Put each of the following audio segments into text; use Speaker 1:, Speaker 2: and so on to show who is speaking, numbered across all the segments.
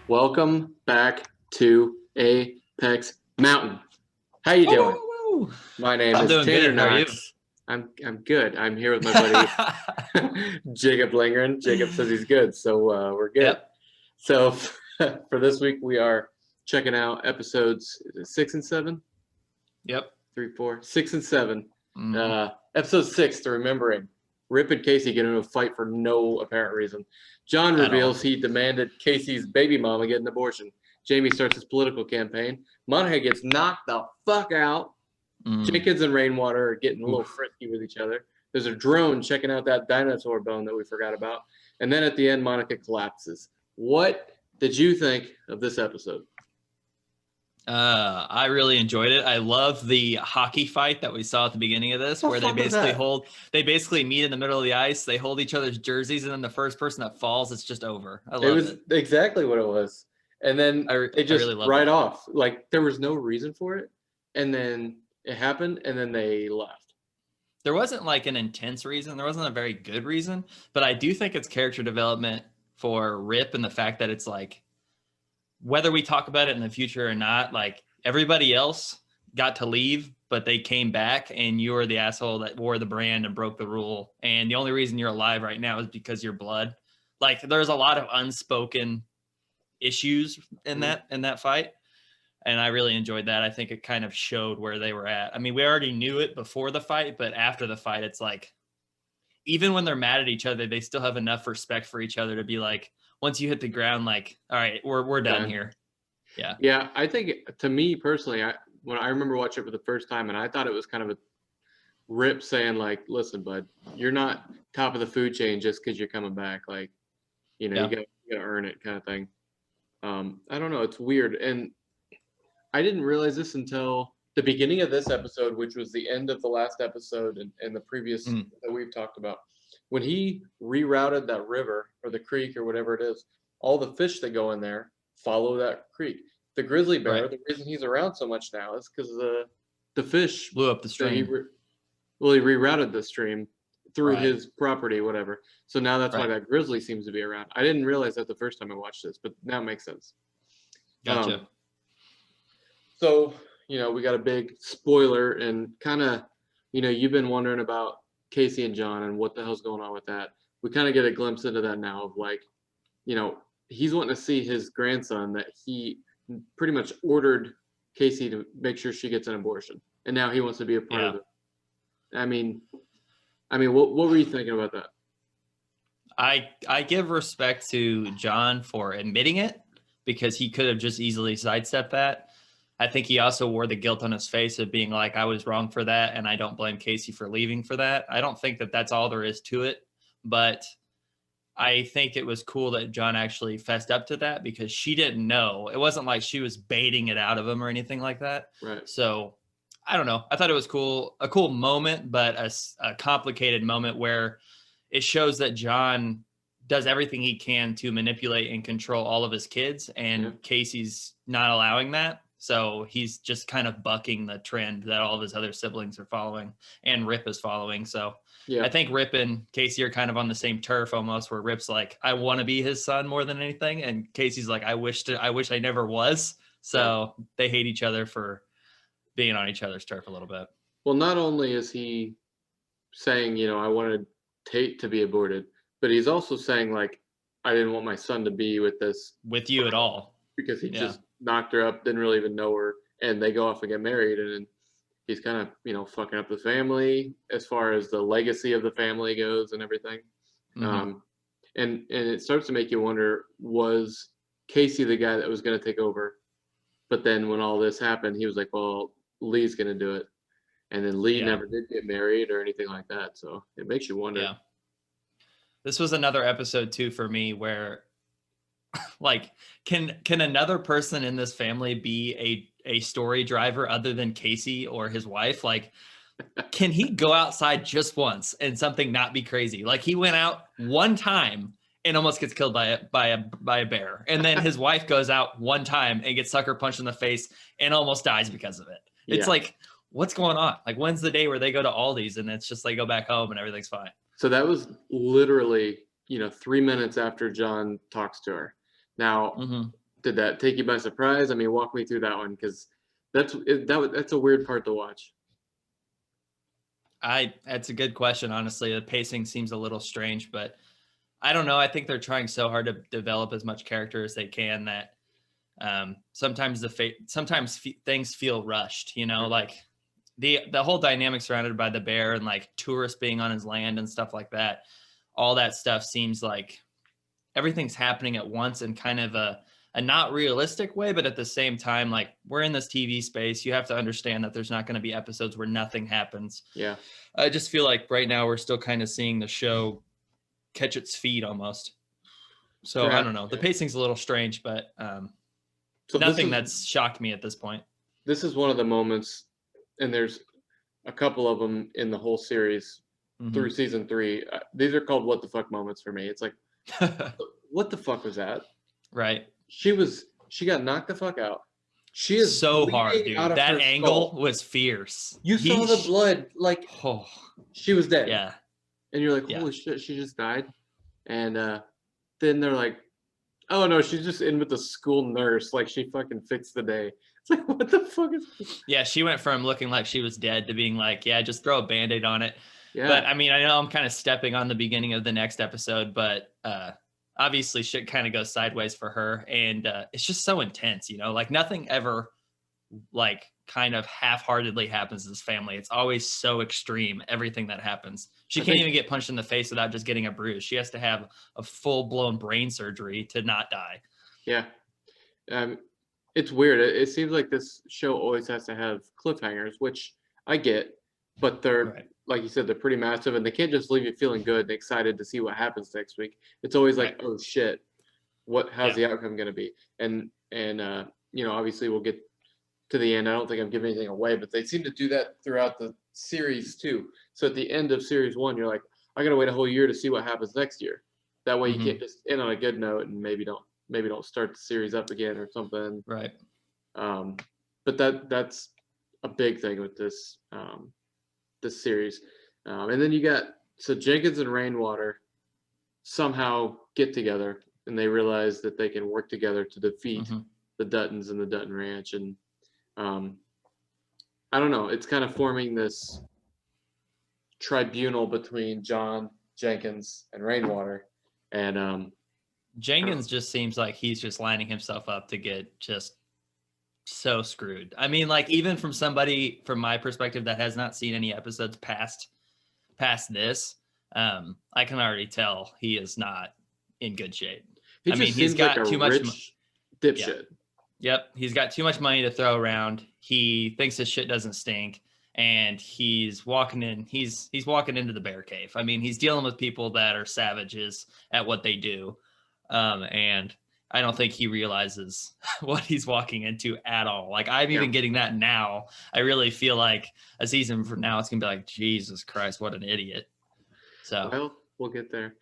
Speaker 1: Welcome back to Apex Mountain. How you doing?
Speaker 2: Woo!
Speaker 1: My name
Speaker 2: I'm
Speaker 1: is
Speaker 2: doing
Speaker 1: Tanner
Speaker 2: good. How are you?
Speaker 1: Knox. I'm good. I'm here with my buddy Jacob Lingren. Jacob says he's good, so we're good.
Speaker 2: Yep.
Speaker 1: So for this week, we are checking out episodes 6 and 7,
Speaker 2: Yep.
Speaker 1: 3, 4, 6 and 7.
Speaker 2: Mhm.
Speaker 1: Episode 6, the Remembering. Rip and Casey get into a fight for no apparent reason. John
Speaker 2: At all.
Speaker 1: reveals he demanded Casey's baby mama get an abortion. Jamie starts his political campaign. Monica gets knocked the fuck out. Jenkins and Rainwater are getting a little frisky with each other. There's a drone checking out that dinosaur bone that we forgot about. And then at the end, Monica collapses. What did you think of this episode?
Speaker 2: I really enjoyed it. I love the hockey fight that we saw at the beginning of this, where they basically meet in the middle of the ice. They hold each other's jerseys, and then the first person that falls, it's just over. I loved it.
Speaker 1: Exactly what it was. And then they just
Speaker 2: really loved
Speaker 1: right
Speaker 2: it.
Speaker 1: off. Like there was no reason for it. And then it happened, and then they left.
Speaker 2: There wasn't like an intense reason. There wasn't a very good reason, but I do think it's character development for Rip and the fact that it's like, whether we talk about it in the future or not, like everybody else got to leave, but they came back, and you were the asshole that wore the brand and broke the rule. And the only reason you're alive right now is because you're blood. Like there's a lot of unspoken issues in that fight. And I really enjoyed that. I think it kind of showed where they were at. I mean, we already knew it before the fight, but after the fight, it's like, even when they're mad at each other, they still have enough respect for each other to be like, once you hit the ground, like, all right, we're done here. Yeah.
Speaker 1: Yeah. I think to me personally, when I remember watching it for the first time, and I thought it was kind of a Rip saying like, listen, bud, you're not top of the food chain just because you're coming back. Like, you gotta earn it kind of thing. I don't know. It's weird. And I didn't realize this until the beginning of this episode, which was the end of the last episode and the previous that we've talked about. When he rerouted that river or the creek or whatever it is, all the fish that go in there follow that creek. The grizzly bear, the reason he's around so much now is because the fish
Speaker 2: blew up the stream.
Speaker 1: He rerouted the stream through his property, whatever. So now that's why that grizzly seems to be around. I didn't realize that the first time I watched this, but now it makes sense.
Speaker 2: Gotcha.
Speaker 1: So, we got a big spoiler and kind of, you've been wondering about Casey and John and what the hell's going on with that. We kind of get a glimpse into that now of like, he's wanting to see his grandson that he pretty much ordered Casey to make sure she gets an abortion. And now he wants to be a part of it. I mean, what were you thinking about that?
Speaker 2: I give respect to John for admitting it, because he could have just easily sidestepped that. I think he also wore the guilt on his face of being like, I was wrong for that, and I don't blame Casey for leaving for that. I don't think that that's all there is to it, but I think it was cool that John actually fessed up to that, because she didn't know. It wasn't like she was baiting it out of him or anything like that.
Speaker 1: Right.
Speaker 2: So I don't know. I thought it was cool, a cool moment, but a complicated moment where it shows that John does everything he can to manipulate and control all of his kids, and Casey's not allowing that. So he's just kind of bucking the trend that all of his other siblings are following and Rip is following. So I think Rip and Casey are kind of on the same turf almost, where Rip's like, I want to be his son more than anything. And Casey's like, I wish I never was. So they hate each other for being on each other's turf a little bit.
Speaker 1: Well, not only is he saying, I wanted Tate to be aborted, but he's also saying like, I didn't want my son to be with
Speaker 2: you at all,
Speaker 1: because he just knocked her up, didn't really even know her, and they go off and get married, and he's kind of fucking up the family as far as the legacy of the family goes and everything. And it starts to make you wonder, was Casey the guy that was going to take over? But then when all this happened, he was like, well, Lee's going to do it. And then Lee never did get married or anything like that. So it makes you wonder.
Speaker 2: Yeah. This was another episode too for me where like, can another person in this family be a story driver other than Casey or his wife? Like, can he go outside just once and something not be crazy? Like, he went out one time and almost gets killed by a bear, and then his wife goes out one time and gets sucker punched in the face and almost dies because of it. It's like, what's going on? Like, when's the day where they go to Aldi's and it's just they go back home and everything's fine?
Speaker 1: So that was literally 3 minutes after John talks to her. Now, Did that take you by surprise? I mean, walk me through that one because that's a weird part to watch.
Speaker 2: That's a good question. Honestly, the pacing seems a little strange, but I don't know. I think they're trying so hard to develop as much character as they can that sometimes things feel rushed. Like the whole dynamic surrounded by the bear and like tourists being on his land and stuff like that. All that stuff seems like everything's happening at once in kind of a not realistic way, but at the same time, like we're in this TV space. You have to understand that there's not going to be episodes where nothing happens.
Speaker 1: Yeah.
Speaker 2: I just feel like right now we're still kind of seeing the show catch its feet almost. So I don't know. The pacing's a little strange, but
Speaker 1: so
Speaker 2: nothing that's shocked me at this point.
Speaker 1: This is one of the moments, and there's a couple of them in the whole series through season 3. These are called what the fuck moments for me. It's like, what the fuck was that?
Speaker 2: Right.
Speaker 1: She got knocked the fuck out. She is
Speaker 2: so hard, dude. That angle
Speaker 1: skull.
Speaker 2: Was fierce.
Speaker 1: You saw the blood, like she was dead.
Speaker 2: Yeah.
Speaker 1: And you're like, holy shit, she just died. And then they're like, oh no, she's just in with the school nurse. Like she fucking fixed the day. It's like, what the fuck is this?
Speaker 2: Yeah, she went from looking like she was dead to being like, yeah, just throw a Band-Aid on it.
Speaker 1: Yeah.
Speaker 2: But I mean, I know I'm kind of stepping on the beginning of the next episode, but obviously shit kind of goes sideways for her. And it's just so intense, like nothing ever like kind of half-heartedly happens to this family. It's always so extreme, everything that happens. She can't even get punched in the face without just getting a bruise. She has to have a full-blown brain surgery to not die.
Speaker 1: Yeah. It's weird. It seems like this show always has to have cliffhangers, which I get, but they're, like you said, they're pretty massive, and they can't just leave you feeling good and excited to see what happens next week. It's always like, oh shit, how's the outcome going to be? And obviously we'll get to the end. I don't think I'm giving anything away, but they seem to do that throughout the series too. So at the end of series 1, you're like, I got to wait a whole year to see what happens next year. That way you can't just end on a good note and maybe don't start the series up again or something.
Speaker 2: Right.
Speaker 1: But that's a big thing with this series. And then you got Jenkins and Rainwater somehow get together and they realize that they can work together to defeat the Duttons and the Dutton Ranch. And I don't know, it's kind of forming this tribunal between John, Jenkins, and Rainwater. And
Speaker 2: Jenkins just seems like he's just lining himself up to get just so screwed. I mean, like even from somebody from my perspective that has not seen any episodes past this, I can already tell he is not in good shape.
Speaker 1: I mean, he's got like too much dipshit.
Speaker 2: Yep, he's got too much money to throw around. He thinks his shit doesn't stink, and he's walking into the bear cave. I mean, he's dealing with people that are savages at what they do, and I don't think he realizes what he's walking into at all. Like I'm even getting that now. I really feel like a season from now, it's gonna be like, Jesus Christ, what an idiot. So
Speaker 1: well, we'll get there.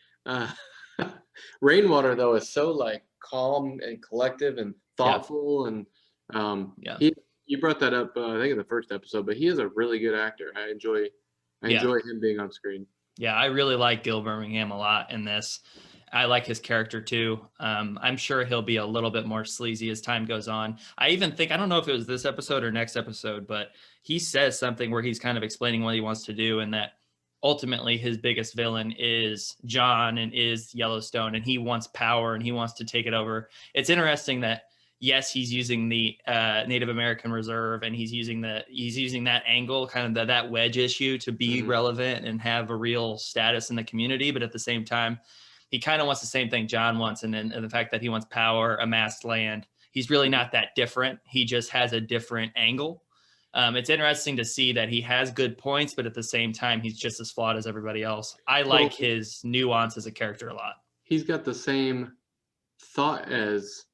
Speaker 1: Rainwater though is so like calm and collective and thoughtful, and you brought that up I think in the first episode, but he is a really good actor. I enjoy him being on screen.
Speaker 2: Yeah, I really like Gil Birmingham a lot in this. I like his character too. I'm sure he'll be a little bit more sleazy as time goes on. I even think, I don't know if it was this episode or next episode, but he says something where he's kind of explaining what he wants to do, and that ultimately his biggest villain is John and is Yellowstone, and he wants power and he wants to take it over. It's interesting that yes, he's using the Native American Reserve, and he's using that angle, kind of that wedge issue, to be relevant and have a real status in the community. But at the same time, he kind of wants the same thing John wants, and the fact that he wants power, amassed land. He's really not that different. He just has a different angle. It's interesting to see that he has good points, but at the same time, he's just as flawed as everybody else. I like his nuance as a character a lot. He's
Speaker 1: got the same thought as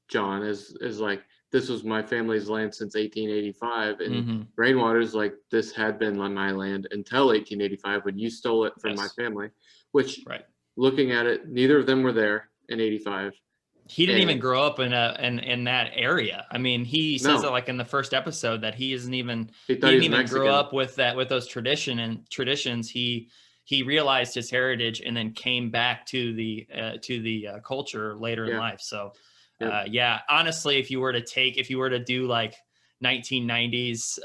Speaker 1: John, as like, this was my family's land since 1885, and Rainwater's like, this had been my land until 1885 when you stole it from my family, which looking at it, neither of them were there in 85.
Speaker 2: He didn't even grow up in that area. I mean, he says it like in the first episode that he didn't even grow up with those traditions. He realized his heritage and then came back to the culture later in life. So
Speaker 1: Yep.
Speaker 2: Yeah, honestly, if you were to do like 1990s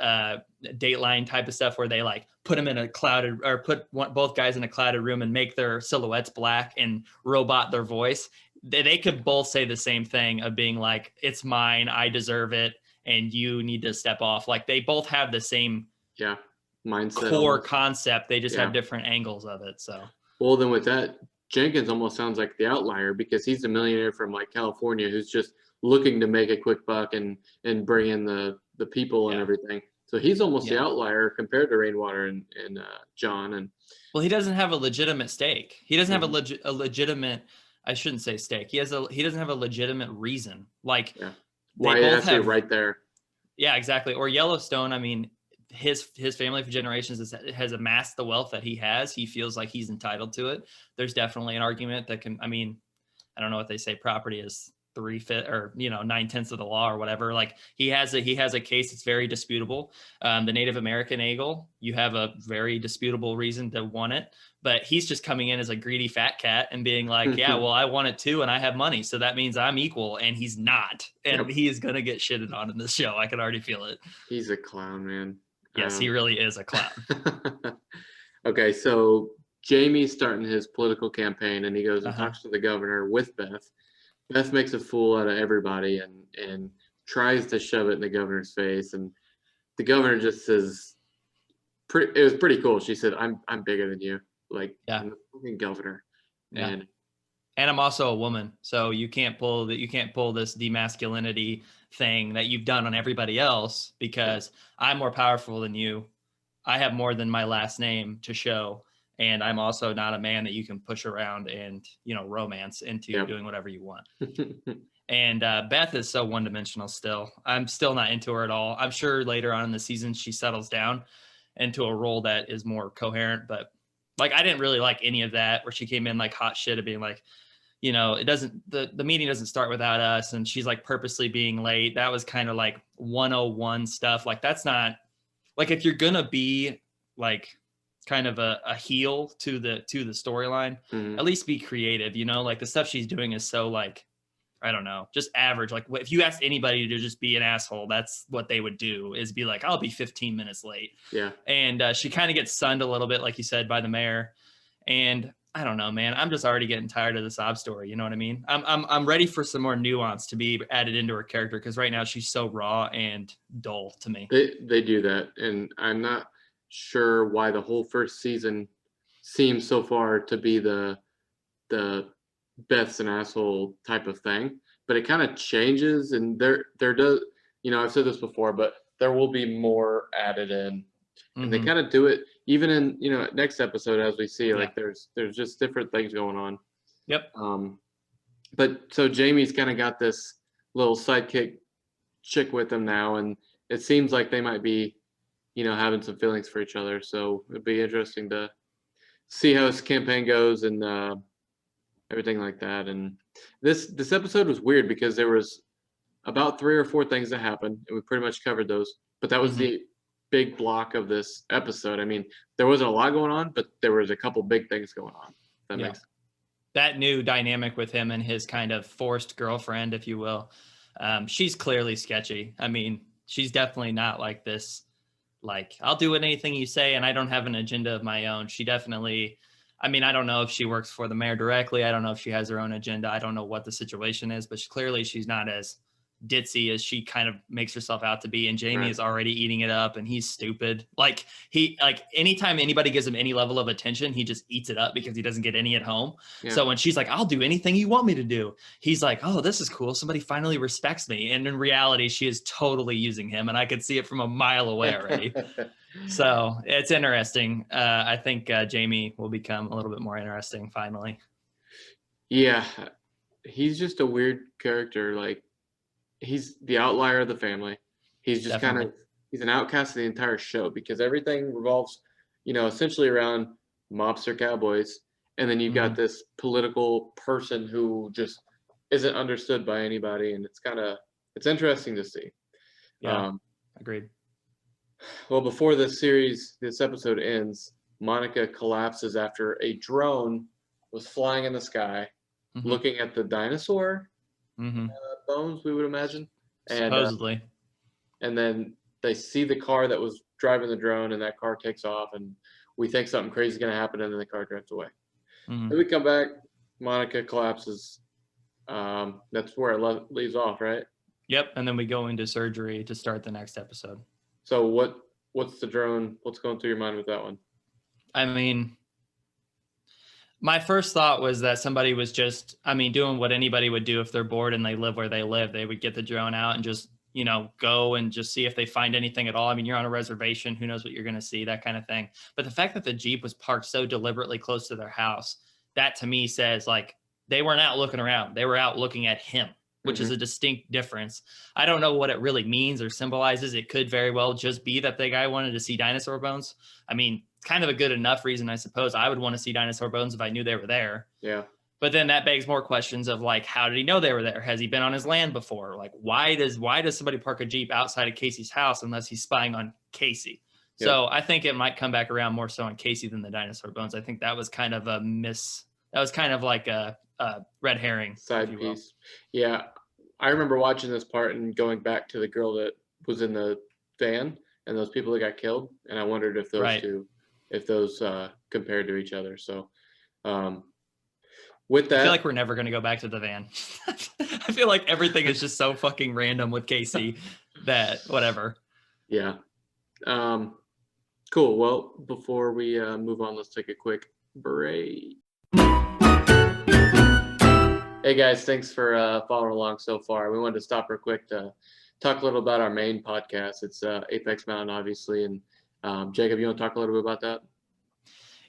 Speaker 2: Dateline type of stuff where they like put them in a clouded or both guys in a clouded room and make their silhouettes black and robot their voice, they could both say the same thing of being like, it's mine, I deserve it, and you need to step off. Like they both have the same
Speaker 1: Yeah. Mindset
Speaker 2: core
Speaker 1: almost.
Speaker 2: concept. They just
Speaker 1: Yeah.
Speaker 2: have different angles of it. So
Speaker 1: Well, then with that, Jenkins almost sounds like the outlier because he's a millionaire from like California who's just looking to make a quick buck and bring in the people and
Speaker 2: yeah.
Speaker 1: everything. So he's almost the
Speaker 2: Yeah.
Speaker 1: outlier compared to Rainwater and John. And
Speaker 2: Well, he doesn't have a legitimate stake. He doesn't have
Speaker 1: Mhm.
Speaker 2: a legitimate. I shouldn't say stake. He doesn't have a legitimate reason. Like
Speaker 1: Yeah,
Speaker 2: they
Speaker 1: why it
Speaker 2: both
Speaker 1: has to be
Speaker 2: have.
Speaker 1: right there.
Speaker 2: Yeah, exactly. Or Yellowstone. I mean, his family for generations has amassed the wealth that he has. He feels like he's entitled to it. There's definitely an argument that can. I mean, I don't know what they say. Property is 3/5 or 9/10 of the law or whatever. Like he has a case that's very disputable. The Native American angle, you have a very disputable reason to want it, but he's just coming in as a greedy fat cat and being like, yeah, well, I want it too, and I have money, so that means I'm equal, and he's not, and
Speaker 1: Yep.
Speaker 2: he is gonna get shitted on in this show. I can already feel it.
Speaker 1: He's a clown, man.
Speaker 2: Yes, he really is a clown.
Speaker 1: Okay, so Jamie's starting his political campaign, and he goes and
Speaker 2: Uh-huh.
Speaker 1: talks to the governor with Beth. Beth makes a fool out of everybody and tries to shove it in the governor's face, and the governor just says, it was pretty cool. She said, "I'm bigger than you, like
Speaker 2: Yeah.
Speaker 1: I'm the fucking governor."
Speaker 2: Yeah.
Speaker 1: And
Speaker 2: And I'm also a woman, so you can't pull this demasculinity thing that you've done on everybody else because I'm more powerful than you. I have more than my last name to show, and I'm also not a man that you can push around and romance into
Speaker 1: Yep.
Speaker 2: doing whatever you want. And Beth is so one-dimensional still. I'm still not into her at all. I'm sure later on in the season she settles down into a role that is more coherent, but like I didn't really like any of that where she came in like hot shit of being like, it doesn't, the meeting doesn't start without us, and she's like purposely being late. That was kind of like 101 stuff. Like that's not like, if you're gonna be like kind of a heel to the storyline,
Speaker 1: Mhm.
Speaker 2: at least be creative. Like the stuff she's doing is so like, I don't know, just average. Like if you asked anybody to just be an asshole, that's what they would do, is be like, I'll be 15 minutes late.
Speaker 1: Yeah.
Speaker 2: And she kind of gets sunned a little bit, like you said, by the mayor. And I don't know, man. I'm just already getting tired of the sob story. You know what I mean? I'm ready for some more nuance to be added into her character, because right now she's so raw and dull to me.
Speaker 1: They do that, and I'm not sure why the whole first season seems so far to be the Beth's an asshole type of thing, but it kind of changes, and there does, I've said this before, but there will be more added in, and they
Speaker 2: Mm-hmm.
Speaker 1: kind of do it even in next episode as we see,
Speaker 2: Yeah.
Speaker 1: like there's just different things going on.
Speaker 2: Yep.
Speaker 1: But so Jamie's kind of got this little sidekick chick with him now, and it seems like they might be having some feelings for each other. So it'd be interesting to see how his campaign goes and everything like that. And this episode was weird because there was about 3 or 4 things that happened, and we pretty much covered those. But that was
Speaker 2: Mm-hmm.
Speaker 1: the big block of this episode. I mean, there wasn't a lot going on, but there was a couple big things going on. That
Speaker 2: Yeah.
Speaker 1: makes sense.
Speaker 2: That new dynamic with him and his kind of forced girlfriend, if you will, she's clearly sketchy. I mean, she's definitely not like this, like, I'll do anything you say and I don't have an agenda of my own. She definitely, I mean, I don't know if she works for the mayor directly. I don't know if she has her own agenda. I don't know what the situation is, but clearly she's not as ditzy as she kind of makes herself out to be. And Jamie
Speaker 1: Right.
Speaker 2: is already eating it up, and he's stupid. Like anytime anybody gives him any level of attention, he just eats it up because he doesn't get any at home.
Speaker 1: Yeah.
Speaker 2: So when she's like, I'll do anything you want me to do, he's like, oh, this is cool. Somebody finally respects me. And in reality, she is totally using him. And I could see it from a mile away already. So it's interesting. I think Jamie will become a little bit more interesting finally.
Speaker 1: Yeah, he's just a weird character. Like, he's the outlier of the family. He's just
Speaker 2: Definitely.
Speaker 1: he's an outcast of the entire show because everything revolves, essentially around mobster cowboys. And then you've got this political person who just isn't understood by anybody. And it's interesting to see.
Speaker 2: Yeah, agreed.
Speaker 1: Well, before this episode ends, Monica collapses after a drone was flying in the sky,
Speaker 2: Mhm.
Speaker 1: looking at the dinosaur
Speaker 2: Mhm.
Speaker 1: bones, we would imagine. And
Speaker 2: Supposedly.
Speaker 1: and then they see the car that was driving the drone, and that car takes off, and we think something crazy is going to happen, and then the car drives away.
Speaker 2: Mhm.
Speaker 1: Then we come back, Monica collapses. That's where it leaves off, right?
Speaker 2: Yep. And then we go into surgery to start the next episode.
Speaker 1: So what's the drone? What's going through your mind with that one?
Speaker 2: I mean, my first thought was that somebody was just, doing what anybody would do if they're bored and they live where they live. They would get the drone out and just, go and just see if they find anything at all. I mean, you're on a reservation, who knows what you're going to see, that kind of thing. But the fact that the Jeep was parked so deliberately close to their house, that to me says like they weren't out looking around. They were out looking at him, which is a distinct difference. I don't know what it really means or symbolizes. It could very well just be that the guy wanted to see dinosaur bones. I mean, kind of a good enough reason, I suppose. I would want to see dinosaur bones if I knew they were there.
Speaker 1: Yeah.
Speaker 2: But then that begs more questions of like, how did he know they were there? Has he been on his land before? Like, why does somebody park a Jeep outside of Casey's house unless he's spying on Casey? Yep. So I think it might come back around more so on Casey than the dinosaur bones. I think that was kind of a that was kind of like a red herring
Speaker 1: side piece. Yeah. I remember watching this part and going back to the girl that was in the van and those people that got killed. And I wondered if those two, compared to each other. So, with that,
Speaker 2: I feel like we're never going to go back to the van. I feel like everything is just so fucking random with Casey that whatever.
Speaker 1: Yeah. Cool. Well, before we move on, let's take a quick break. Hey guys, thanks for following along so far. We wanted to stop real quick to talk a little about our main podcast. It's Apex Mountain, obviously. And Jacob, you want to talk a little bit about that?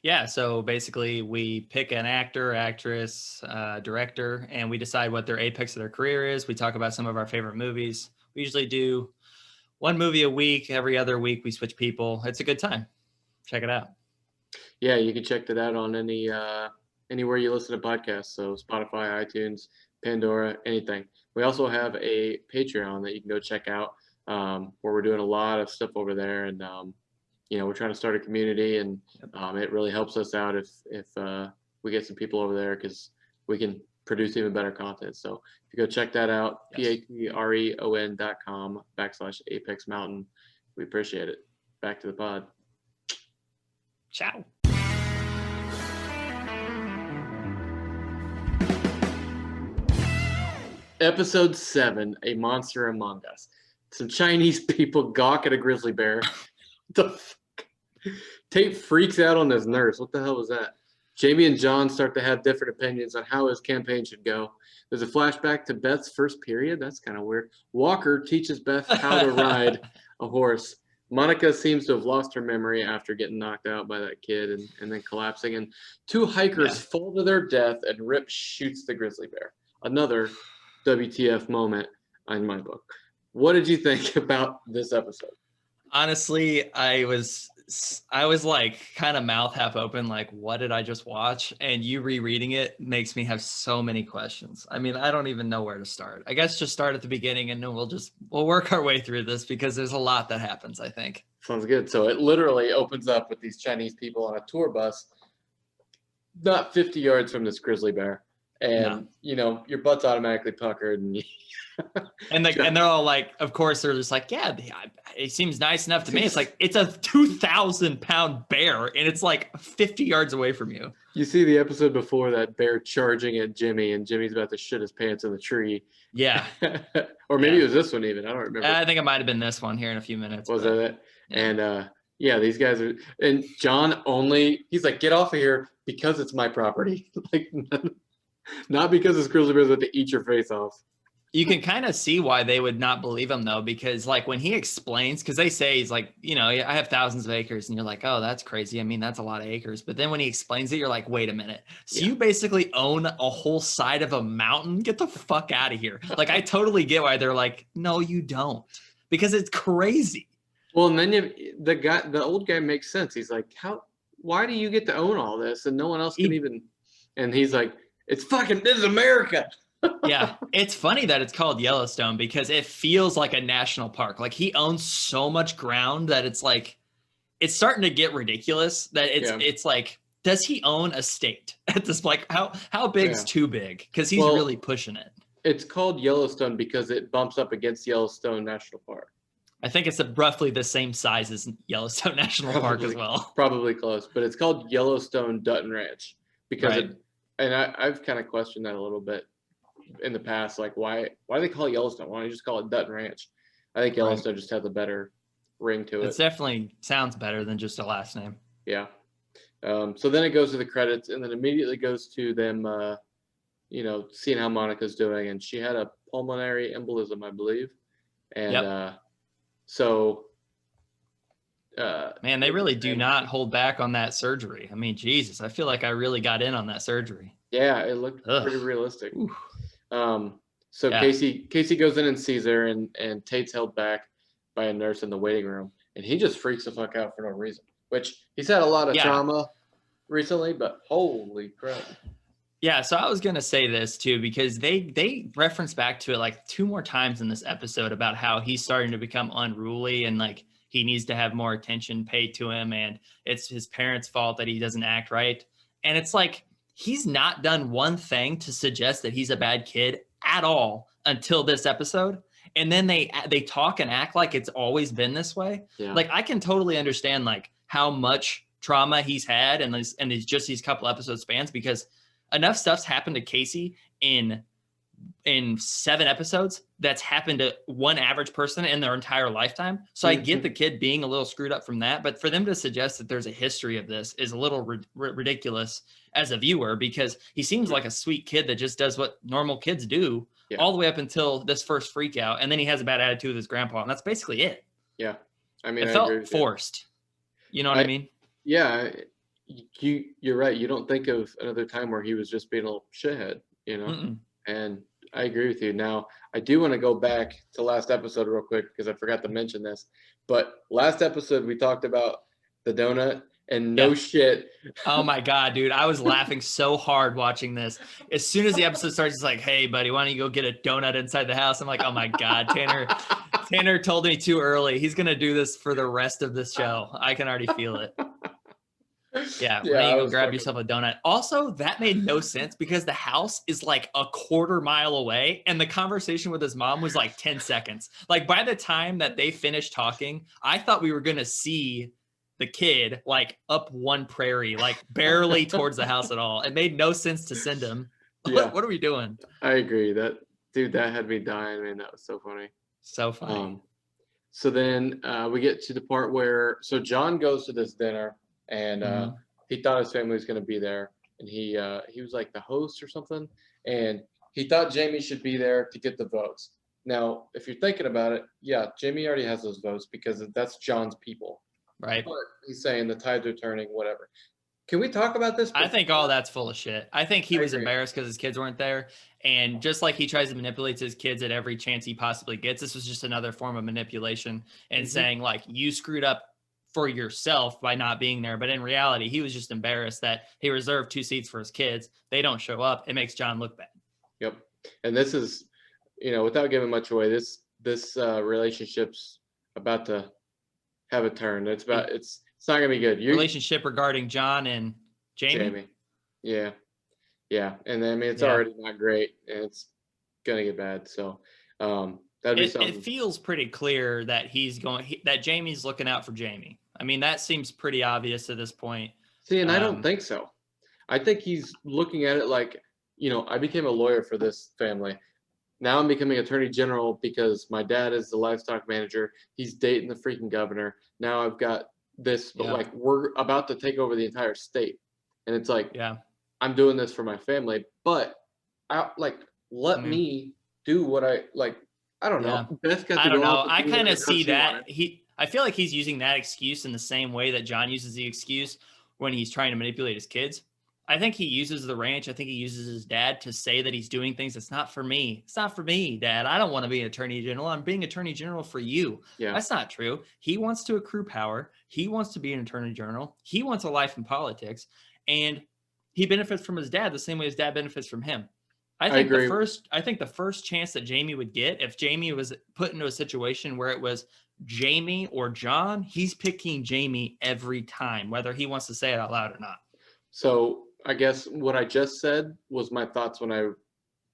Speaker 2: Yeah, so basically we pick an actor, actress, director, and we decide what their apex of their career is. We talk about some of our favorite movies. We usually do one movie a week. Every other week we switch people. It's a good time. Check it out.
Speaker 1: Yeah, you can check that out on anywhere you listen to podcasts. So Spotify, iTunes, Pandora, anything. We also have a Patreon that you can go check out where we're doing a lot of stuff over there. And we're trying to start a community, and it really helps us out if we get some people over there because we can produce even better content. So if you go check that out, yes. patreon.com/Apex Mountain. We appreciate it. Back to the pod.
Speaker 2: Ciao.
Speaker 1: Episode 7, A Monster Among Us. Some Chinese people gawk at a grizzly bear. The fuck? Tate freaks out on his nurse. What the hell was that? Jamie and John start to have different opinions on how his campaign should go. There's a flashback to Beth's first period. That's kind of weird. Walker teaches Beth how to ride a horse. Monica seems to have lost her memory after getting knocked out by that kid and then collapsing. And 2 hikers fall to their death, and Rip shoots the grizzly bear. Another WTF moment in my book. What did you think about this episode?
Speaker 2: Honestly, I was like kind of mouth half open, like, what did I just watch? And you rereading it makes me have so many questions. I mean, I don't even know where to start. I guess just start at the beginning and then we'll work our way through this because there's a lot that happens, I think.
Speaker 1: Sounds good. So it literally opens up with these Chinese people on a tour bus, not 50 yards from this grizzly bear. And, your butt's automatically puckered. And
Speaker 2: they're all like, of course, they're just like, yeah, it seems nice enough to me. It's like, it's a 2,000-pound bear, and it's like 50 yards away from you.
Speaker 1: You see the episode before that bear charging at Jimmy, and Jimmy's about to shit his pants in the tree.
Speaker 2: Yeah.
Speaker 1: Or maybe it was this one even. I don't remember.
Speaker 2: I think it might have been this one here in a few minutes.
Speaker 1: Was that it? Yeah. And these guys are, and John he's like, get off of here because it's my property. Like, not because this grizzly bear's about to eat your face off.
Speaker 2: You can kind of see why they would not believe him, though, because like when he explains, because they say he's like, I have thousands of acres, and you're like, oh, that's crazy. I mean, that's a lot of acres. But then when he explains it, you're like, wait a minute. So you basically own a whole side of a mountain? Get the fuck out of here. Like, I totally get why they're like, no, you don't, because it's crazy.
Speaker 1: Well, and then the old guy makes sense. He's like, why do you get to own all this and no one else can even? And he's like, this is America.
Speaker 2: Yeah, it's funny that it's called Yellowstone because it feels like a national park. Like, he owns so much ground that it's like, it's starting to get ridiculous that it's like, does he own a state at this? Like, how big is too big? Because he's really pushing it.
Speaker 1: It's called Yellowstone because it bumps up against Yellowstone National Park.
Speaker 2: I think it's roughly the same size as Yellowstone National Park as well.
Speaker 1: Probably close, but it's called Yellowstone Dutton Ranch because
Speaker 2: Right.
Speaker 1: I've kind of questioned that a little bit in the past. Like, why do they call it Yellowstone? Why don't you just call it Dutton Ranch? I think Yellowstone just has a better ring to it.
Speaker 2: It definitely sounds better than just a last name.
Speaker 1: Yeah. So then it goes to the credits, and then immediately goes to them, seeing how Monica's doing, and she had a pulmonary embolism, I believe, and
Speaker 2: Man, they really do not hold back on that surgery. I mean, Jesus, I feel like I really got in on that surgery.
Speaker 1: Yeah, it looked pretty realistic. So
Speaker 2: Yeah.
Speaker 1: Casey goes in and sees her, and Tate's held back by a nurse in the waiting room, and he just freaks the fuck out for no reason. Which he's had a lot of trauma recently, but holy crap.
Speaker 2: Yeah, so I was gonna say this too, because they reference back to it like 2 more times in this episode about how he's starting to become unruly and like he needs to have more attention paid to him, and it's his parents' fault that he doesn't act right. And it's like he's not done one thing to suggest that he's a bad kid at all until this episode. And then they talk and act like it's always been this way.
Speaker 1: Yeah.
Speaker 2: Like I can totally understand like how much trauma he's had and it's just these couple episode spans, because enough stuff's happened to Casey in 7 episodes that's happened to one average person in their entire lifetime. So I get the kid being a little screwed up from that, but for them to suggest that there's a history of this is a little ridiculous as a viewer, because he seems like a sweet kid that just does what normal kids do all the way up until this first freak out. And then he has a bad attitude with his grandpa, and that's basically it.
Speaker 1: Yeah. I mean,
Speaker 2: it felt forced. You know what I mean?
Speaker 1: Yeah. You're right. You don't think of another time where he was just being a little shithead, And I agree with you. Now, I do want to go back to last episode real quick because I forgot to mention this. But last episode, we talked about the donut, and no shit.
Speaker 2: Oh my God, dude. I was laughing so hard watching this. As soon as the episode starts, it's like, hey, buddy, why don't you go get a donut inside the house? I'm like, oh my God, Tanner told me too early. He's going to do this for the rest of this show. I can already feel it. Yeah, why don't you go grab yourself a donut? Also, that made no sense because the house is like a quarter mile away and the conversation with his mom was like 10 seconds. Like by the time that they finished talking, I thought we were going to see the kid like up one prairie, like barely towards the house at all. It made no sense to send him.
Speaker 1: Yeah.
Speaker 2: What are we doing?
Speaker 1: I agree. That had me dying, man. That was so funny.
Speaker 2: So funny.
Speaker 1: So then we get to the part where, so John goes to this dinner, and he thought his family was going to be there, and he was like the host or something, and he thought Jamie should be there to get the votes. Now, if you're thinking about it, yeah, Jamie already has those votes because that's John's people.
Speaker 2: Right.
Speaker 1: But he's saying the tides are turning, whatever. Can we talk about this?
Speaker 2: I think all that's full of shit. I think he was embarrassed because his kids weren't there. And just like he tries to manipulate his kids at every chance he possibly gets, this was just another form of manipulation and saying like, you screwed up for yourself by not being there. But in reality, he was just embarrassed that he reserved 2 seats for his kids. They don't show up. It makes John look bad.
Speaker 1: Yep. And this is, without giving much away, this relationship's about to have a turn. It's not gonna be good.
Speaker 2: Relationship regarding John and Jamie.
Speaker 1: Yeah. And then, I mean, it's already not great, and it's gonna get bad. So that'd be something.
Speaker 2: It feels pretty clear that that Jamie's looking out for Jamie. I mean, that seems pretty obvious at this point.
Speaker 1: See, and I don't think so. I think he's looking at it like, I became a lawyer for this family. Now I'm becoming attorney general because my dad is the livestock manager. He's dating the freaking governor. Now I've got this, but like we're about to take over the entire state. And it's like, I'm doing this for my family, but let me do what I like. I don't know.
Speaker 2: I don't know. I kind of see that I feel like he's using that excuse in the same way that John uses the excuse when he's trying to manipulate his kids. I think he uses the ranch. I think he uses his dad to say that he's doing things. It's not for me. It's not for me, Dad. I don't want to be an attorney general. I'm being attorney general for you. Yeah. That's not true. He wants to accrue power. He wants to be an attorney general. He wants a life in politics. And he benefits from his dad the same way his dad benefits from him. I think the first chance that Jamie would get, if Jamie was put into a situation where it was Jamie or John, he's picking Jamie every time, whether he wants to say it out loud or not.
Speaker 1: So I guess what I just said was my thoughts when I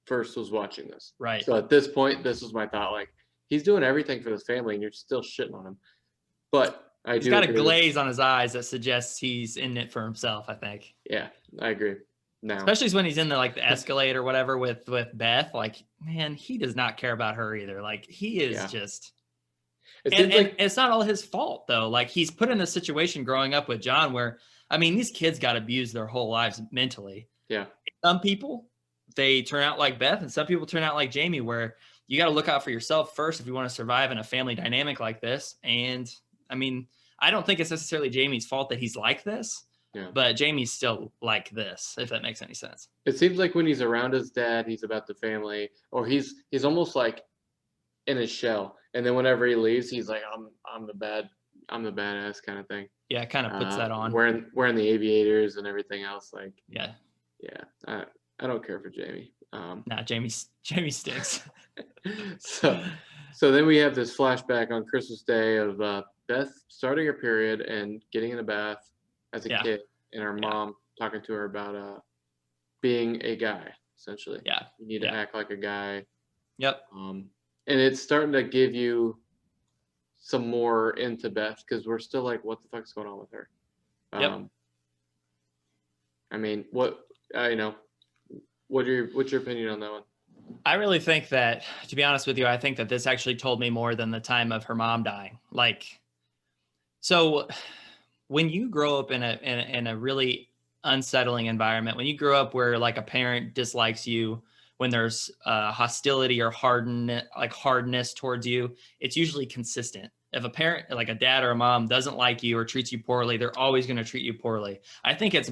Speaker 1: first was watching this.
Speaker 2: Right.
Speaker 1: So at this point, this was my thought. Like, he's doing everything for this family, and you're still shitting on him. But I
Speaker 2: He's
Speaker 1: do
Speaker 2: got a
Speaker 1: agree with,
Speaker 2: glaze on his eyes that suggests he's in it for himself, I think.
Speaker 1: yeah, I agree. Now,
Speaker 2: Especially when he's in the like the Escalade or whatever with Beth. Like, man, he does not care about her either. Like, he is
Speaker 1: Yeah.
Speaker 2: just.
Speaker 1: it
Speaker 2: And,
Speaker 1: seems
Speaker 2: and
Speaker 1: like,
Speaker 2: it's not all his fault though. Like, he's put in a situation growing up with John where, I mean, these kids got abused their whole lives mentally.
Speaker 1: yeah,
Speaker 2: Some people, they turn out like Beth, and some people turn out like Jamie, where you got to look out for yourself first if you want to survive in a family dynamic like this. And I mean, I don't think it's necessarily Jamie's fault that he's like this,
Speaker 1: yeah.
Speaker 2: but Jamie's still like this, if that makes any sense.
Speaker 1: It seems like when he's around his dad, he's about the family, or he's almost like in his shell. And then whenever he leaves, he's like, I'm the badass kind of thing.
Speaker 2: Yeah, kind of puts that on.
Speaker 1: Wearing the aviators and everything else. Like,
Speaker 2: Yeah.
Speaker 1: I don't care for Jamie.
Speaker 2: Nah, Jamie stinks.
Speaker 1: So then we have this flashback on Christmas Day of Beth starting her period and getting in a bath as a kid, and her mom talking to her about being a guy, essentially.
Speaker 2: Yeah.
Speaker 1: You need to act like a guy.
Speaker 2: Yep.
Speaker 1: And it's starting to give you some more into Beth, because we're still like, what the fuck's going on with her?
Speaker 2: Yep.
Speaker 1: I mean, what's your opinion on that one?
Speaker 2: I really think that, to be honest with you, I think that this actually told me more than the time of her mom dying. Like, so when you grow up in a really unsettling environment, when you grow up where like a parent dislikes you, when there's hostility or hardness towards you, it's usually consistent. If a parent, like a dad or a mom, doesn't like you or treats you poorly, they're always going to treat you poorly. I think it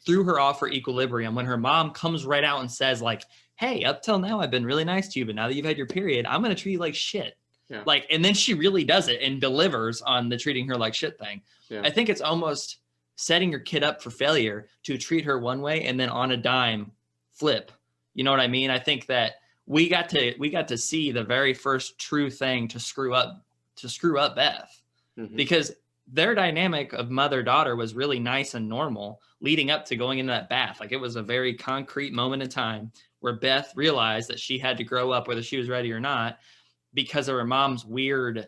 Speaker 2: threw her off her equilibrium when her mom comes right out and says, like, hey, up till now I've been really nice to you, but now that you've had your period, I'm going to treat you like shit.
Speaker 1: Yeah.
Speaker 2: Like, and then she really does it and delivers on the treating her like shit thing.
Speaker 1: Yeah.
Speaker 2: I think it's almost setting your kid up for failure to treat her one way and then on a dime flip. You know what I mean? I think that we got to see the very first true thing to screw up Beth, because their dynamic of mother-daughter was really nice and normal leading up to going into that bath. Like, it was a very concrete moment in time where Beth realized that she had to grow up whether she was ready or not, because of her mom's weird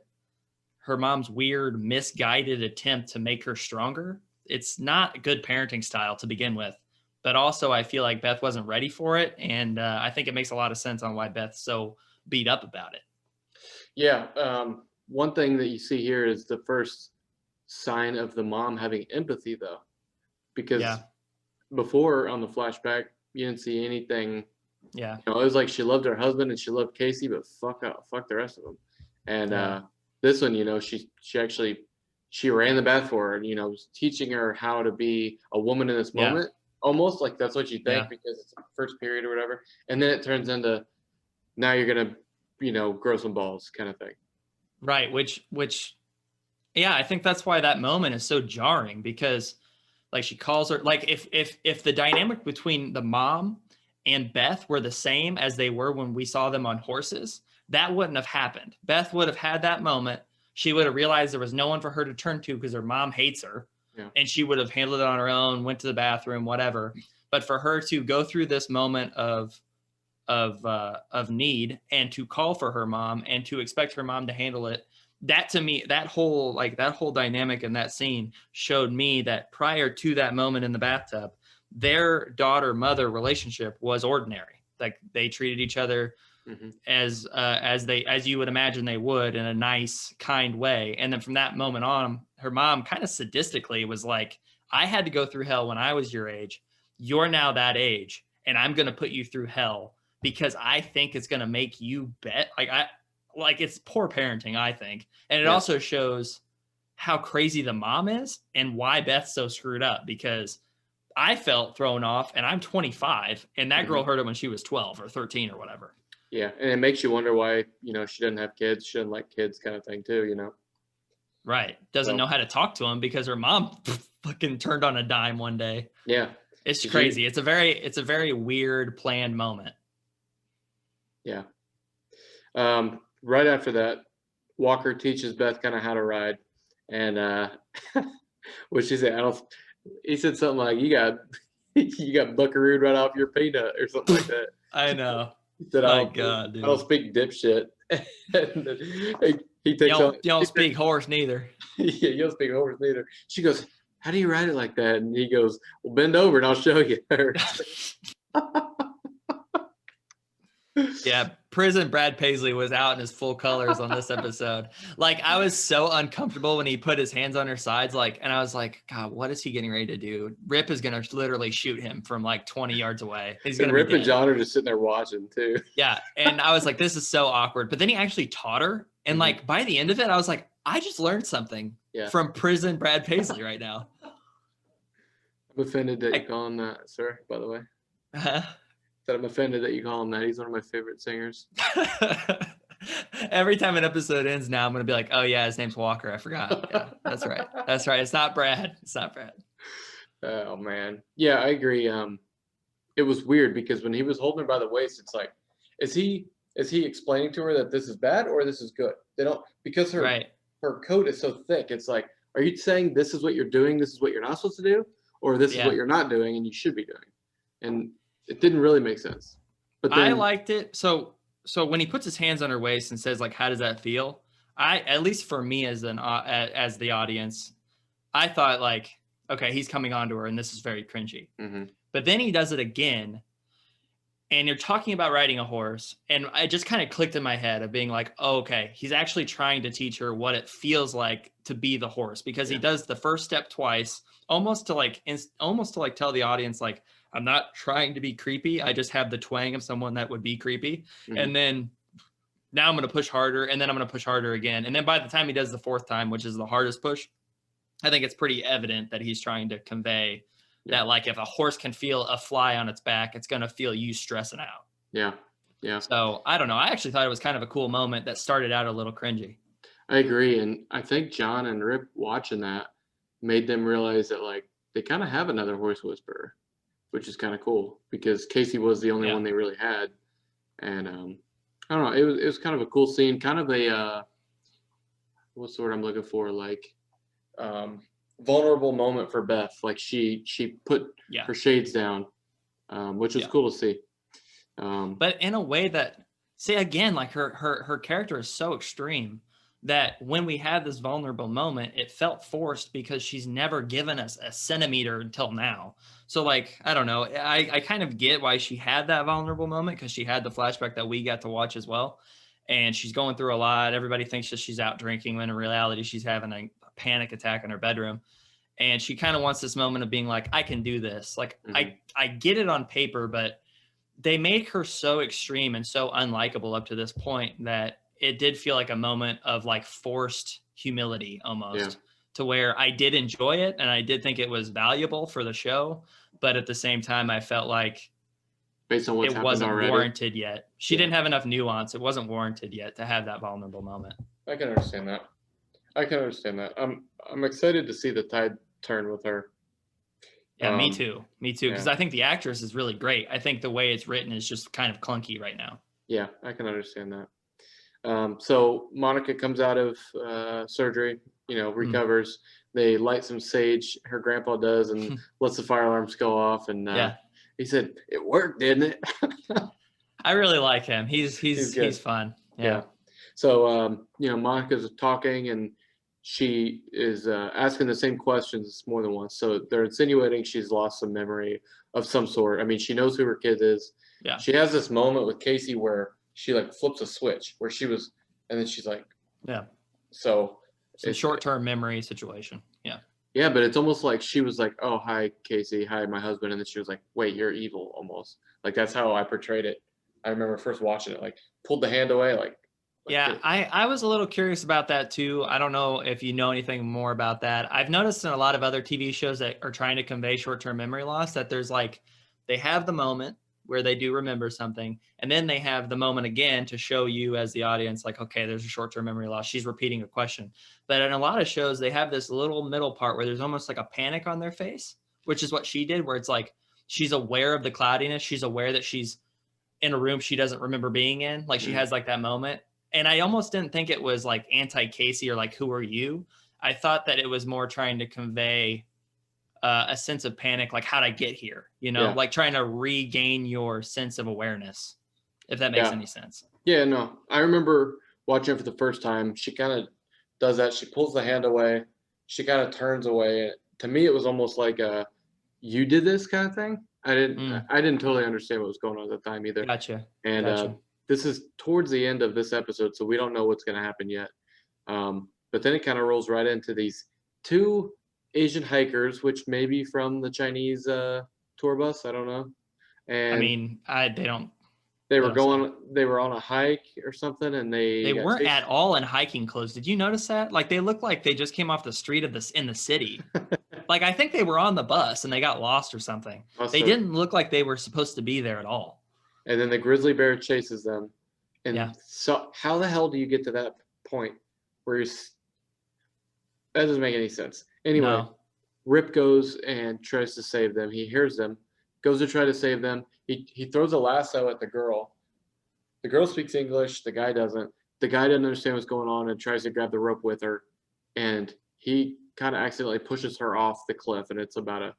Speaker 2: misguided attempt to make her stronger. It's not a good parenting style to begin with, but also I feel like Beth wasn't ready for it. And I think it makes a lot of sense on why Beth's so beat up about it.
Speaker 1: Yeah. One thing that you see here is the first sign of the mom having empathy, though, because before on the flashback, you didn't see anything.
Speaker 2: Yeah.
Speaker 1: It was like she loved her husband and she loved Casey, but fuck the rest of them. And this one, she ran the bath for her, and was teaching her how to be a woman in this moment. Almost like that's what you think because it's first period or whatever. And then it turns into, now you're going to, grow some balls kind of thing.
Speaker 2: Right. Which, I think that's why that moment is so jarring, because like she calls her, like if the dynamic between the mom and Beth were the same as they were when we saw them on horses, that wouldn't have happened. Beth would have had that moment. She would have realized there was no one for her to turn to because her mom hates her. Yeah. And she would have handled it on her own, went to the bathroom, whatever. But for her to go through this moment of need and to call for her mom and to expect her mom to handle it, that to me, that whole dynamic in that scene showed me that prior to that moment in the bathtub, their daughter-mother relationship was ordinary. Like, they treated each other as you would imagine they would, in a nice, kind way. And then from that moment on, her mom kind of sadistically was like, I had to go through hell when I was your age. You're now that age, and I'm going to put you through hell because I think it's going to make you bet. Like it's poor parenting, I think. And it also shows how crazy the mom is and why Beth's so screwed up, because I felt thrown off, and I'm 25, and that girl heard it when she was 12 or 13 or whatever.
Speaker 1: Yeah, and it makes you wonder why, she doesn't have kids, she doesn't like kids kind of thing too,
Speaker 2: Right. Doesn't know how to talk to him because her mom fucking turned on a dime one day.
Speaker 1: Yeah.
Speaker 2: It's crazy. It's a very weird planned moment. Yeah.
Speaker 1: Right after that, Walker teaches Beth kind of how to ride, and what she said, he said something like, you got buckarooed right off your peanut or something like that.
Speaker 2: I know.
Speaker 1: He said,
Speaker 2: My God,
Speaker 1: I don't
Speaker 2: dude.
Speaker 1: speak dipshit. And then he takes on,
Speaker 2: You don't speak horse neither.
Speaker 1: yeah, you don't speak horse neither. She goes, how do you write it like that? And he goes, well, bend over and I'll show you.
Speaker 2: Yeah, prison Brad Paisley was out in his full colors on this episode. Like, I was so uncomfortable when he put his hands on her sides, like, and I was like, God, what is he getting ready to do? Rip is gonna literally shoot him from like 20 yards away. He's
Speaker 1: And
Speaker 2: gonna be
Speaker 1: Rip and
Speaker 2: dead.
Speaker 1: John are just sitting there watching too.
Speaker 2: Yeah, and I was like, this is so awkward. But then he actually taught her, and like by the end of it, I was like, I just learned something from prison Brad Paisley right now.
Speaker 1: I'm offended that you call him that, sir, by the way. That I'm offended that you call him that. He's one of my favorite singers.
Speaker 2: Every time an episode ends now, I'm going to be like, oh, yeah, his name's Walker. I forgot. Yeah, that's right. That's right. It's not Brad. It's not Brad.
Speaker 1: Oh, man. Yeah, I agree. It was weird because when he was holding her by the waist, it's like, is he explaining to her that this is bad or this is good? They don't, because her coat is so thick. It's like, are you saying this is what you're doing? This is what you're not supposed to do? Or this is what you're not doing and you should be doing? And it didn't really make sense. But then,
Speaker 2: I liked it. So when he puts his hands on her waist and says, like, how does that feel? At least for me as as the audience, I thought like, okay, he's coming on to her and this is very cringy.
Speaker 1: Mm-hmm.
Speaker 2: But then he does it again. And you're talking about riding a horse. And I just kind of clicked in my head of being like, oh, okay, he's actually trying to teach her what it feels like to be the horse, because he does the first step twice, almost to tell the audience, like, I'm not trying to be creepy. I just have the twang of someone that would be creepy. Mm-hmm. And then now I'm going to push harder, and then I'm going to push harder again. And then by the time he does the fourth time, which is the hardest push, I think it's pretty evident that he's trying to convey that, like, if a horse can feel a fly on its back, it's going to feel you stressing out.
Speaker 1: Yeah. Yeah.
Speaker 2: So I don't know. I actually thought it was kind of a cool moment that started out a little cringy.
Speaker 1: I agree. And I think John and Rip watching that made them realize that, like, they kind of have another horse whisperer, which is kind of cool because Casey was the only one they really had. And I don't know. It was kind of a cool scene, kind of a what's the word I'm looking for? Like vulnerable moment for Beth. Like she put her shades down, which was cool to see.
Speaker 2: But in a way that, see, again, like her character is so extreme that when we had this vulnerable moment, it felt forced because she's never given us a centimeter until now. So, like, I don't know. I kind of get why she had that vulnerable moment, because she had the flashback that we got to watch as well. And she's going through a lot. Everybody thinks that she's out drinking, when in reality, she's having a panic attack in her bedroom. And she kind of wants this moment of being like, I can do this. Like, I get it on paper, but they made her so extreme and so unlikable up to this point that it did feel like a moment of like forced humility almost, to where I did enjoy it and I did think it was valuable for the show. But at the same time, I felt like
Speaker 1: based on what's
Speaker 2: it wasn't
Speaker 1: already
Speaker 2: warranted yet. She didn't have enough nuance. It wasn't warranted yet to have that vulnerable moment.
Speaker 1: I can understand that. I'm excited to see the tide turn with her.
Speaker 2: Yeah, me too. Because I think the actress is really great. I think the way it's written is just kind of clunky right now.
Speaker 1: Yeah, I can understand that. So Monica comes out of surgery, recovers. They light some sage. Her grandpa does, and lets the fire alarms go off. And he said, "It worked, didn't it?"
Speaker 2: I really like him. He's fun. Yeah.
Speaker 1: So Monica's talking, and she is asking the same questions more than once. So they're insinuating she's lost some memory of some sort. I mean, she knows who her kid is. Yeah. She has this moment with Casey where she like flips a switch where she was, and then she's like, So
Speaker 2: it's a short-term memory situation. Yeah.
Speaker 1: Yeah, but it's almost like she was like, "Oh, hi, Casey. Hi, my husband." And then she was like, "Wait, you're evil," almost. Like, that's how I portrayed it. I remember first watching it, like, pulled the hand away, like
Speaker 2: yeah, I was a little curious about that too. I don't know if you know anything more about that. I've noticed in a lot of other TV shows that are trying to convey short-term memory loss that there's like, they have the moment where they do remember something, and then they have the moment again to show you as the audience, like, okay, there's a short-term memory loss. She's repeating a question. But in a lot of shows, they have this little middle part where there's almost like a panic on their face, which is what she did, where it's like, she's aware of the cloudiness. She's aware that she's in a room she doesn't remember being in. Like, she has like that moment. And I almost didn't think it was like anti-Casey or like, who are you? I thought that it was more trying to convey a sense of panic, like, how'd I get here? Like trying to regain your sense of awareness. if that makes
Speaker 1: Yeah.
Speaker 2: any sense.
Speaker 1: Yeah, no. I remember watching it for the first time. She kind of does that. She pulls the hand away. She kind of turns away. To me, it was almost like a "you did this" kind of thing.
Speaker 2: Mm,
Speaker 1: I didn't totally understand what was going on at the time either.
Speaker 2: gotcha.
Speaker 1: And
Speaker 2: Gotcha.
Speaker 1: this is towards the end of this episode, so we don't know what's going to happen yet. But then it kind of rolls right into these two Asian hikers, which may be from the Chinese tour bus. I don't know.
Speaker 2: I
Speaker 1: And
Speaker 2: mean, they don't
Speaker 1: they
Speaker 2: they
Speaker 1: were
Speaker 2: don't say.
Speaker 1: going. They were on a hike or something, and they
Speaker 2: They
Speaker 1: got
Speaker 2: weren't at
Speaker 1: chased.
Speaker 2: all in hiking clothes. Did you notice that? Like they looked like they just came off the street of this in the city. Like I think they were on the bus and they got lost or something.
Speaker 1: Must
Speaker 2: They
Speaker 1: have.
Speaker 2: didn't look like they were supposed to be there at all.
Speaker 1: And then the grizzly bear chases them.
Speaker 2: Yeah.
Speaker 1: And so, how the hell do you get to that point where that doesn't make any sense. Anyway,
Speaker 2: No.
Speaker 1: Rip goes and tries to save them. He hears them, goes to try to save them. He throws a lasso at the girl. The girl speaks English. The guy doesn't. The guy doesn't understand what's going on and tries to grab the rope with her. And he kind of accidentally pushes her off the cliff. And it's about a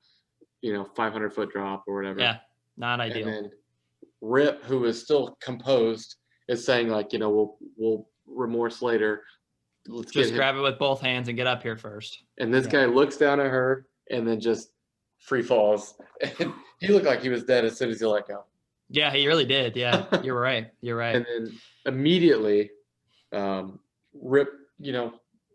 Speaker 1: 500-foot drop or whatever.
Speaker 2: Yeah. Not
Speaker 1: And
Speaker 2: ideal.
Speaker 1: then Rip, who is still composed, is saying like, we'll remorse later. Let's
Speaker 2: Just
Speaker 1: get him.
Speaker 2: grab it with both hands and get up here first.
Speaker 1: And this guy looks down at her and then just free falls. And he looked like he was dead as soon as he let go.
Speaker 2: Yeah, he really did. Yeah, you're right. You're right.
Speaker 1: And then immediately, Rip,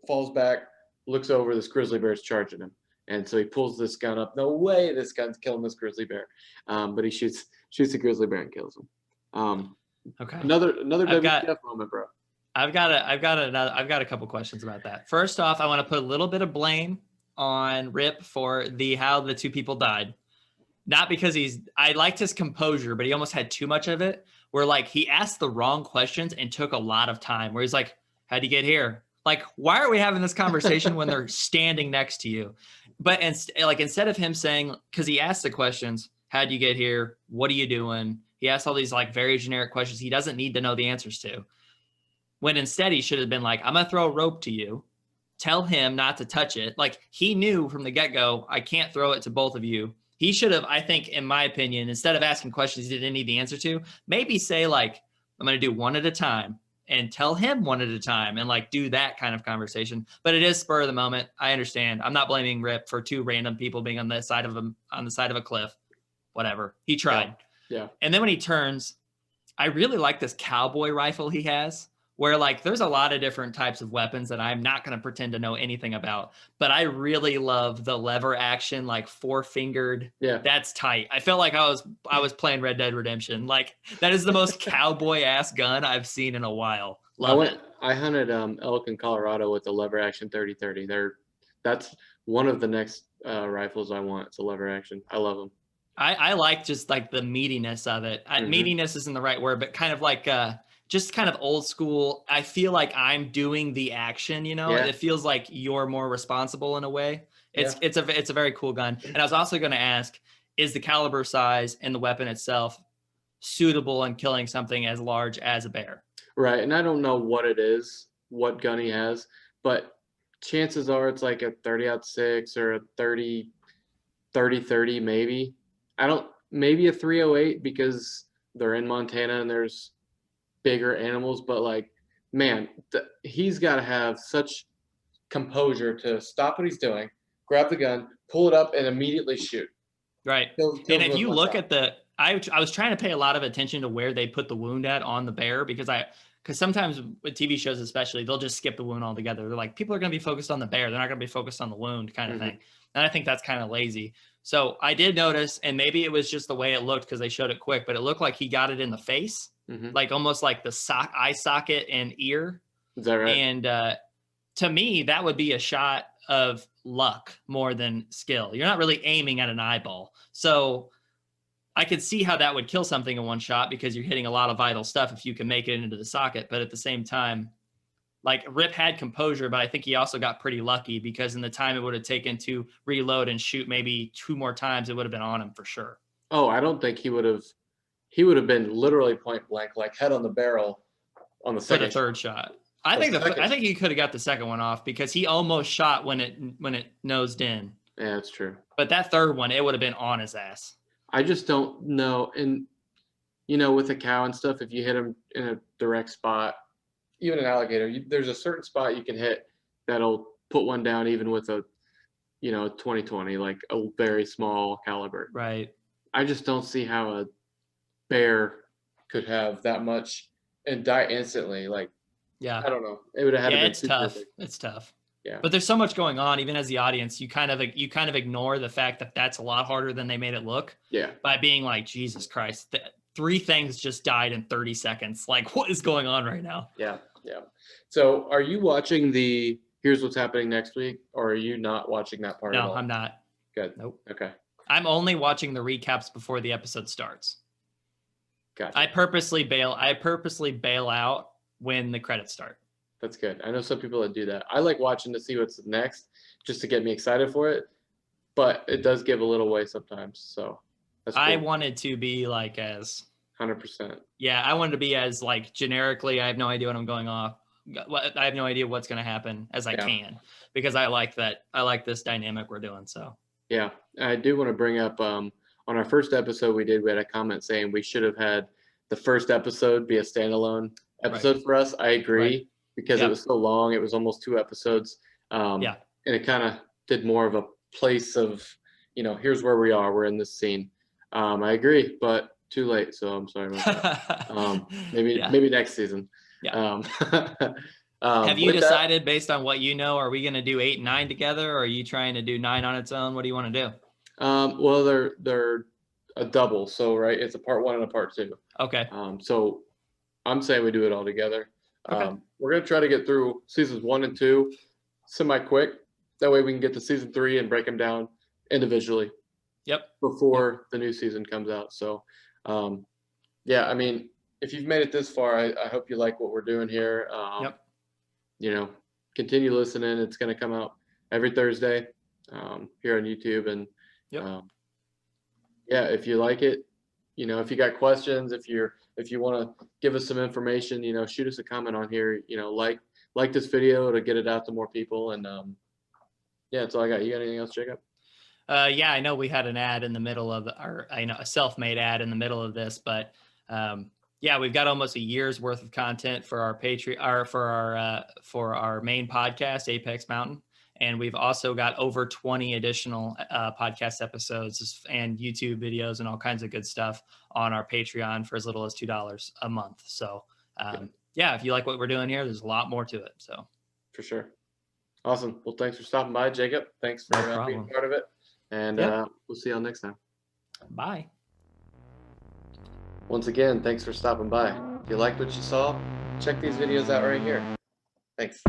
Speaker 1: falls back, looks over. This grizzly bear's charging him, and so he pulls this gun up. No way, this gun's killing this grizzly bear. But he shoots the grizzly bear and kills him.
Speaker 2: Okay.
Speaker 1: Another WTF moment, bro.
Speaker 2: I've got a couple questions about that. First off, I want to put a little bit of blame on Rip for how the two people died. Not because I liked his composure, but he almost had too much of it, where like he asked the wrong questions and took a lot of time, where he's like, how'd you get here? Like, why are we having this conversation when they're standing next to you? But instead of him saying, because he asked the questions, how'd you get here? What are you doing? He asked all these like very generic questions he doesn't need to know the answers to. When instead he should have been like, I'm going to throw a rope to you. Tell him not to touch it. Like he knew from the get-go, I can't throw it to both of you. He should have, I think, in my opinion, instead of asking questions he didn't need the answer to, maybe say like, I'm going to do one at a time and tell him one at a time and like do that kind of conversation. But it is spur of the moment. I understand. I'm not blaming Rip for two random people being on the side of a cliff. Whatever. He tried.
Speaker 1: Yeah.
Speaker 2: And then when he turns, I really like this cowboy rifle he has, where like there's a lot of different types of weapons that I'm not going to pretend to know anything about, but I really love the lever action, like four-fingered.
Speaker 1: Yeah.
Speaker 2: That's tight. I felt like I was playing Red Dead Redemption. Like that is the most cowboy ass gun I've seen in a while.
Speaker 1: I hunted elk in Colorado with the lever action 30-30. That's one of the next rifles I want. It's a lever action. I love them.
Speaker 2: I like just like the meatiness of it. Meatiness isn't the right word, but kind of like just kind of old school. I feel like I'm doing the action,
Speaker 1: Yeah.
Speaker 2: It feels like you're more responsible in a way. It's a very cool gun. And I was also going to ask, is the caliber size and the weapon itself suitable in killing something as large as a bear?
Speaker 1: Right. And I don't know what it is, what gun he has, but chances are it's like a 30-06 or a 30-30 maybe. Maybe a 308 because they're in Montana and there's bigger animals, but like, man, he's got to have such composure to stop what he's doing, grab the gun, pull it up, and immediately shoot.
Speaker 2: Right. And if you look at I was trying to pay a lot of attention to where they put the wound at on the bear because sometimes with TV shows especially, they'll just skip the wound altogether. They're like, people are going to be focused on the bear. They're not going to be focused on the wound kind of thing. And I think that's kind of lazy. So I did notice, and maybe it was just the way it looked because they showed it quick, but it looked like he got it in the face, like almost like the eye socket and ear.
Speaker 1: Is that right?
Speaker 2: And to me, that would be a shot of luck more than skill. You're not really aiming at an eyeball. So I could see how that would kill something in one shot because you're hitting a lot of vital stuff if you can make it into the socket. But at the same time, like Rip had composure, but I think he also got pretty lucky because in the time it would have taken to reload and shoot maybe 2 more times, it would have been on him for sure.
Speaker 1: Oh, I don't think he would have been literally point blank, like head on the barrel on the second.
Speaker 2: For the third shot. I think he could have got the second one off because he almost shot when it nosed in.
Speaker 1: Yeah, that's true.
Speaker 2: But that third one, it would have been on his ass.
Speaker 1: I just don't know. And, with a cow and stuff, if you hit them in a direct spot, even an alligator, there's a certain spot you can hit that'll put one down even with a 2020, like a very small caliber.
Speaker 2: Right.
Speaker 1: I just don't see how a bear could have that much and die instantly. Like,
Speaker 2: Yeah.
Speaker 1: I don't know. It would have had to
Speaker 2: Yeah,
Speaker 1: be
Speaker 2: it's
Speaker 1: too
Speaker 2: tough.
Speaker 1: perfect.
Speaker 2: It's tough.
Speaker 1: Yeah.
Speaker 2: But there's so much going on, even as the audience, you kind of ignore the fact that that's a lot harder than they made it look.
Speaker 1: Yeah.
Speaker 2: By being like, Jesus Christ, 3 things just died in 30 seconds. Like, what is going on right now?
Speaker 1: Yeah. Yeah. So are you watching the Here's What's Happening Next Week, or are you not watching that part at all?
Speaker 2: No, I'm not.
Speaker 1: Good.
Speaker 2: Nope.
Speaker 1: Okay.
Speaker 2: I'm only watching the recaps before the episode starts.
Speaker 1: Gotcha.
Speaker 2: I purposely bail out when the credits start.
Speaker 1: That's good. I know some people that do that. I like watching to see what's next just to get me excited for it, but it does give a little away sometimes. So that's cool.
Speaker 2: I wanted to be like as
Speaker 1: 100%.
Speaker 2: Yeah, I wanted to be as like generically, I have no idea what I'm going off. I have no idea what's going to happen as I can, because I like that. I like this dynamic we're doing. So
Speaker 1: yeah, I do want to bring up on our first episode we had a comment saying we should have had the first episode be a standalone episode for us. I agree, because it was so long. It was almost 2 episodes. And it kind of did more of a place of, here's where we are. We're in this scene. I agree, but too late. So I'm sorry about that. Maybe next season.
Speaker 2: Yeah. Have you decided based on what you know, are we going to do 8 and 9 together, or are you trying to do 9 on its own? What do you want to do?
Speaker 1: Well, they're a double. So, right. It's a part 1 and a part 2.
Speaker 2: Okay.
Speaker 1: So I'm saying we do it all together.
Speaker 2: Okay.
Speaker 1: We're going to try to get through seasons 1 and 2 semi-quick. That way we can get to season 3 and break them down individually.
Speaker 2: Yep.
Speaker 1: Before the new season comes out. So, yeah, I mean, if you've made it this far, I hope you like what we're doing here. Continue listening. It's going to come out every Thursday here on YouTube. And yeah, if you like it, if you got questions, if you want to give us some information, shoot us a comment on here. Like this video to get it out to more people. And yeah, that's all I got. You got anything else, Jacob?
Speaker 2: Yeah, I know we had an ad in the middle of a self-made ad in the middle of this, but yeah, we've got almost a year's worth of content for our Patreon, for our main podcast, Apex Mountain, and we've also got over 20 additional podcast episodes and YouTube videos and all kinds of good stuff on our Patreon for as little as $2 a month. So yeah, if you like what we're doing here, there's a lot more to it. So for
Speaker 1: sure. Awesome. Well, thanks for stopping by, Jacob. Thanks for being part of it. And we'll see y'all next time.
Speaker 2: Bye.
Speaker 1: Once again, thanks for stopping by. If you liked what you saw, check these videos out right here. Thanks.